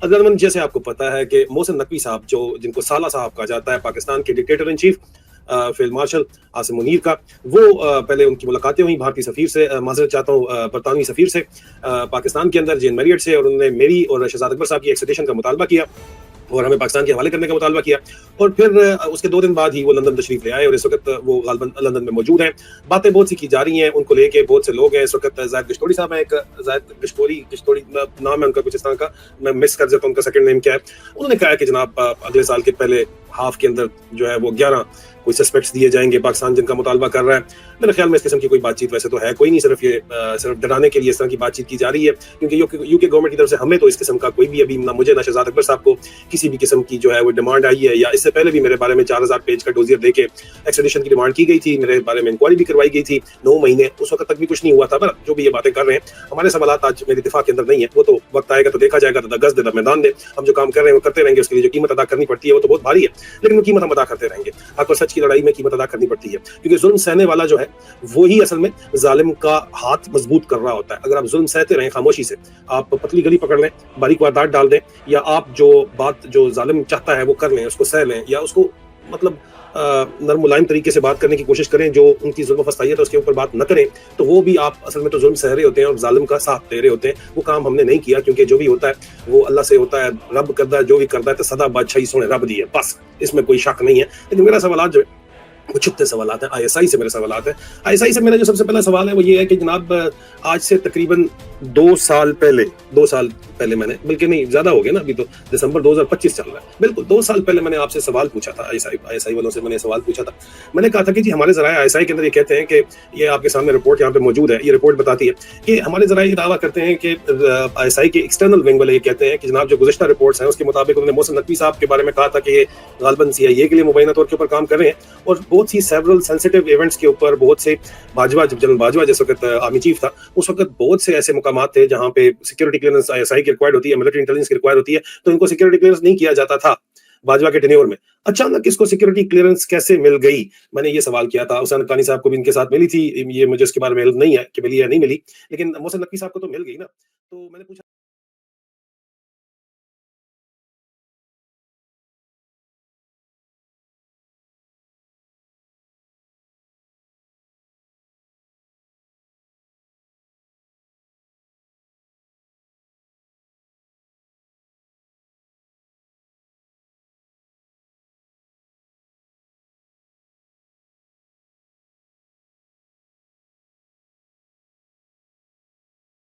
अगर जैसे आपको पता है कि मोहसिन नकवी साहब जो जिनको साला साहब कहा जाता है, पाकिस्तान के dictator in chief field marshal Asim Munir का, वो पहले उनकी मुलाकातें हुई भारतीय सफीर से, माजरत चाहता हूँ बरतानवी सफीर से पाकिस्तान के अंदर, जेन मैरियट से, और उन्होंने मेरी और शहजाद अकबर साहब की एक्सट्रेडिशन का मुतालबा किया और हमें पाकिस्तान के हवाले करने का मुतालबा किया। और फिर उसके 2 दिन बाद ही वो लंदन तशरीफ ले आए और इस वक्त वो गालबन लंदन में मौजूद हैं। बातें बहुत सी की जा रही हैं, उनको लेके बहुत से लोग हैं इस वक्त। जायद गश्तोरी साहब हैं, एक जायद गश्तोरी नाम है उनका कुछ इस तरह का, मैं मिस कर जाता हूँ उनका सेकंड नेम क्या है। उन्होंने कहा है कि जनाब अगले साल के पहले हाफ के अंदर जो है वो 11 कोई सस्पेक्ट्स दिए जाएंगे पाकिस्तान जिनका मुतालबा कर रहा है। मेरे ख्याल में इस किस्म की कोई बातचीत वैसे तो है कोई नहीं, सिर्फ ये सिर्फ डराने के लिए इस तरह की बातचीत की जा रही है, क्योंकि यूके गवर्नमेंट की तरफ से हमें तो इस किस्म का कोई भी अभी ना मुझे ना शहजाद अकबर साहब को किसी भी किस्म की जो है वो डिमांड आई है, या इससे पहले भी मेरे बारे में 4000 पेज का डोजियर देके एक्सट्रेडिशन की डिमांड की गई थी, मेरे बारे में इंक्वायरी भी करवाई गई थी 9 महीने, उस वक्त तक भी कुछ नहीं हुआ था। पर जो भी ये बातें कर रहे हैं, हमारे सवालात आज मेरे दिफा के अंदर नहीं है, वो तो वक्त आएगा तो देखा जाएगा, तो गज दे मैदान दे, हम जो काम कर रहे हैं वो करते रहेंगे, उसके लिए जो कीमत अदा करनी पड़ती है वो तो बहुत भारी है, लेकिन वो कीमत हम अदा करते रहेंगे। हक और सच की लड़ाई में कीमत अदा करनी पड़ती है, क्योंकि जुल्म सहने वाला जो है वो ही असल में जालिम का हाथ मजबूत कर रहा होता है। अगर आप जुल्म सहते रहें खामोशी से, आप पतली गली पकड़ लें, बारीक वारदात डाल दें, या आप जो बात जो जालिम चाहता है वो कर लें, उसको सह लें, या उसको मतलब नरम मुलायम तरीके से बात करने की कोशिश करें, जो उनकी जुल्म फस्तायत है उसके ऊपर बात न करें, तो वो भी आप असल में तो जुल्म सह रहे होते हैं और जालिम का साथ दे रहे होते हैं। वो काम हमने नहीं किया, क्योंकि जो भी होता है वो अल्लाह से होता है, रब करता है, जो भी करता है तो सदा बादशाही सोने रब दी है, बस इसमें कोई शक नहीं है। लेकिन मेरा सवाल जो है वो छुपते सवाल हैं, आईएसआई से मेरे सवाल हैं। आईएसआई से मेरा जो सबसे पहला सवाल है वो ये है कि जनाब आज से तकरीबन 2 साल पहले मैंने, बल्कि नहीं ज्यादा हो गया ना, अभी तो दिसंबर 2025 चल रहा है, बिल्कुल 2 साल पहले मैंने आपसे सवाल पूछा था, आईएसआई वालों से मैंने सवाल पूछा था। मैंने कहा था कि जी हमारे जराए आईएसआई के अंदर ये कहते हैं कि ये आपके सामने रिपोर्ट यहाँ पे मौजूद है, ये रिपोर्ट बताती है कि हमारे जराए ये दावा करते हैं कि आईएसआई के एक्सटर्नल विंग वाले ये कहते हैं कि जनाब जो गुज़िश्ता रिपोर्ट्स हैं उसके मुताबिक उन्होंने मोहसिन नकवी साहब के बारे में कहा था कि ये गालबन सीआईए के लिए मुबैना तौर के ऊपर काम कर रहे हैं, और बहुत सी सेवरल सेंसिटिव इवेंट्स के ऊपर बहुत से बाजवा, जब जनरल बाजवा जिस वक्त आर्मी चीफ था, उस वक्त बहुत से ऐसे मुकामात थे जहां पे सिक्योरिटी क्लियरेंस आईएसआई की रिक्वायर्ड होती है, मिलिट्री इंटेलिजेंस की रिक्वायर्ड होती है, तो इनको सिक्योरिटी क्लियरेंस नहीं किया जाता था बाजवा के टेन्योर में। अचानक इसको सिक्योरिटी क्लियरेंस कैसे मिल गई, मैंने ये सवाल किया था। हुसैन हक्कानी साहब को भी इनके साथ मिली थी, ये मुझे इसके बारे में इल्म नहीं है कि मिली या नहीं मिली, लेकिन मोहसिन नकवी साहब को तो मिल गई ना। तो मैंने पूछा